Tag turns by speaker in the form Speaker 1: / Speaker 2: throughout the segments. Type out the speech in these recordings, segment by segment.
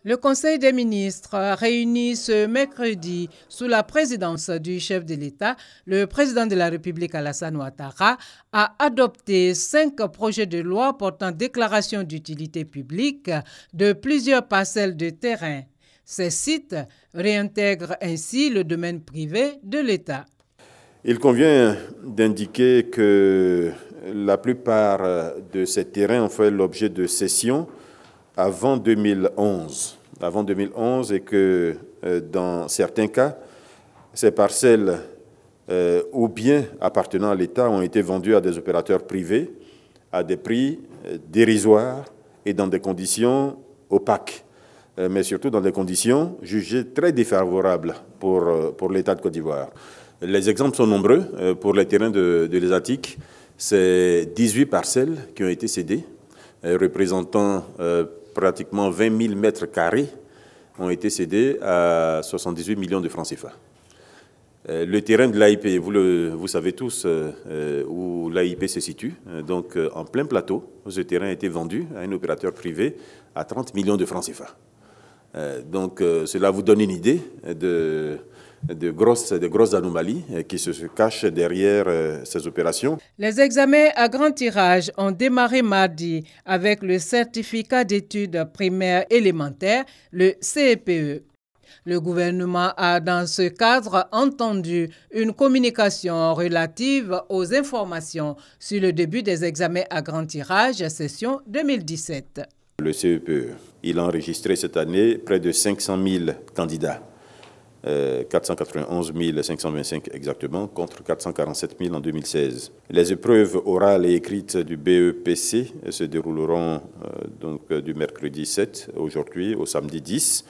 Speaker 1: Le Conseil des ministres réuni ce mercredi sous la présidence du chef de l'État, le président de la République Alassane Ouattara, a adopté 5 projets de loi portant déclaration d'utilité publique de plusieurs parcelles de terrain. Ces sites réintègrent ainsi le domaine privé de l'État.
Speaker 2: Il convient d'indiquer que la plupart de ces terrains ont fait l'objet de cessions avant 2011. Et que dans certains cas, ces parcelles ou biens appartenant à l'État ont été vendus à des opérateurs privés à des prix dérisoires et dans des conditions opaques, mais surtout dans des conditions jugées très défavorables pour l'État de Côte d'Ivoire. Les exemples sont nombreux. Pour les terrains de l'Esatic, c'est 18 parcelles qui ont été cédées, représentant pratiquement 20 000 mètres carrés ont été cédés à 78 millions de francs CFA. Le terrain de l'AIP, vous savez tous où l'AIP se situe, donc en plein plateau. Ce terrain a été vendu à un opérateur privé à 30 millions de francs CFA. Donc cela vous donne une idée de grosses anomalies qui se cachent derrière ces opérations.
Speaker 1: Les examens à grand tirage ont démarré mardi avec le certificat d'études primaires élémentaires, le CEPE. Le gouvernement a dans ce cadre entendu une communication relative aux informations sur le début des examens à grand tirage session 2017.
Speaker 2: Le CEPE, il a enregistré cette année près de 500 000 candidats. 491 525 exactement, contre 447 000 en 2016. Les épreuves orales et écrites du BEPC se dérouleront du mercredi 7, aujourd'hui, au samedi 10,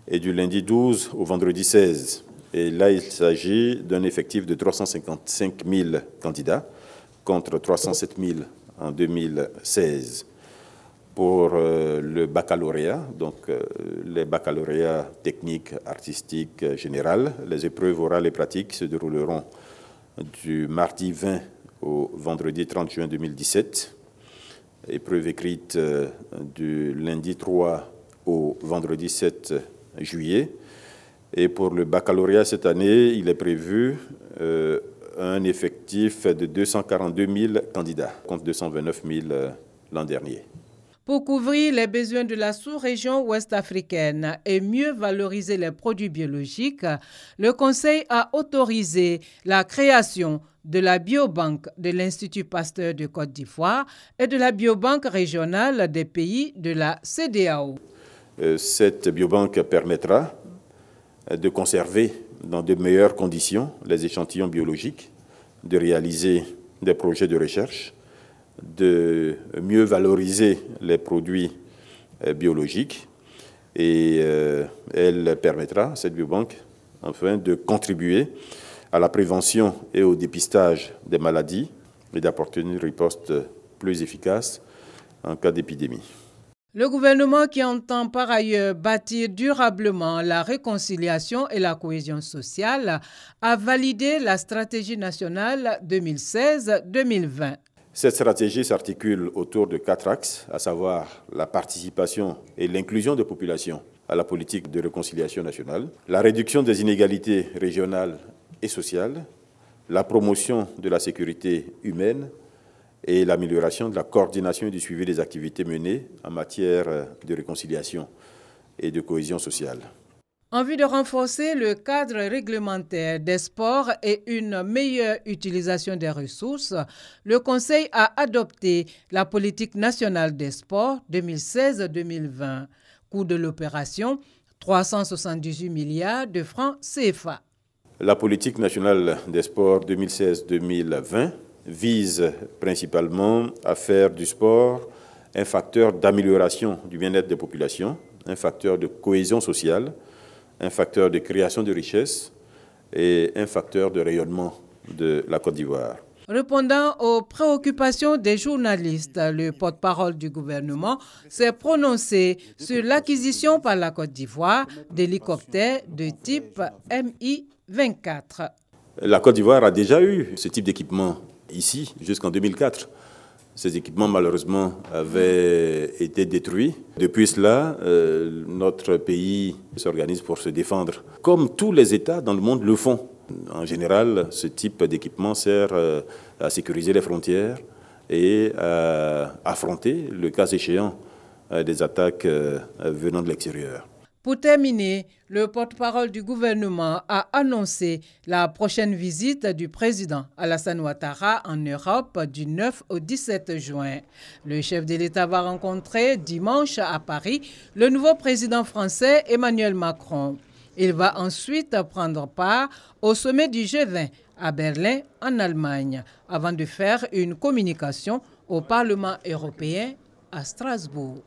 Speaker 2: et du lundi 12 au vendredi 16. Et là, il s'agit d'un effectif de 355 000 candidats, contre 307 000 en 2016. Pour le baccalauréat, donc les baccalauréats techniques, artistiques, générales, les épreuves orales et pratiques se dérouleront du mardi 20 au vendredi 30 juin 2017. Épreuves écrites du lundi 3 au vendredi 7 juillet. Et pour le baccalauréat cette année, il est prévu un effectif de 242 000 candidats, contre 229 000 l'an dernier.
Speaker 1: Pour couvrir les besoins de la sous-région ouest-africaine et mieux valoriser les produits biologiques, le Conseil a autorisé la création de la biobanque de l'Institut Pasteur de Côte d'Ivoire et de la biobanque régionale des pays de la CEDEAO.
Speaker 2: Cette biobanque permettra de conserver dans de meilleures conditions les échantillons biologiques, de réaliser des projets de recherche, de mieux valoriser les produits biologiques et elle permettra, cette biobanque, enfin, de contribuer à la prévention et au dépistage des maladies et d'apporter une riposte plus efficace en cas d'épidémie.
Speaker 1: Le gouvernement, qui entend par ailleurs bâtir durablement la réconciliation et la cohésion sociale, a validé la stratégie nationale 2016-2020.
Speaker 2: Cette stratégie s'articule autour de 4 axes, à savoir la participation et l'inclusion des populations à la politique de réconciliation nationale, la réduction des inégalités régionales et sociales, la promotion de la sécurité humaine et l'amélioration de la coordination et du suivi des activités menées en matière de réconciliation et de cohésion sociale.
Speaker 1: En vue de renforcer le cadre réglementaire des sports et une meilleure utilisation des ressources, le Conseil a adopté la politique nationale des sports 2016-2020. Coût de l'opération, 378 milliards de francs CFA.
Speaker 2: La politique nationale des sports 2016-2020 vise principalement à faire du sport un facteur d'amélioration du bien-être des populations, un facteur de cohésion sociale, un facteur de création de richesses et un facteur de rayonnement de la Côte d'Ivoire.
Speaker 1: Répondant aux préoccupations des journalistes, le porte-parole du gouvernement s'est prononcé sur l'acquisition par la Côte d'Ivoire d'hélicoptères de type Mi-24.
Speaker 2: La Côte d'Ivoire a déjà eu ce type d'équipement ici jusqu'en 2004. Ces équipements, malheureusement, avaient été détruits. Depuis cela, notre pays s'organise pour se défendre, comme tous les États dans le monde le font. En général, ce type d'équipement sert à sécuriser les frontières et à affronter, le cas échéant, des attaques venant de l'extérieur.
Speaker 1: Pour terminer, le porte-parole du gouvernement a annoncé la prochaine visite du président Alassane Ouattara en Europe du 9 au 17 juin. Le chef de l'État va rencontrer dimanche à Paris le nouveau président français Emmanuel Macron. Il va ensuite prendre part au sommet du G20 à Berlin, en Allemagne, avant de faire une communication au Parlement européen à Strasbourg.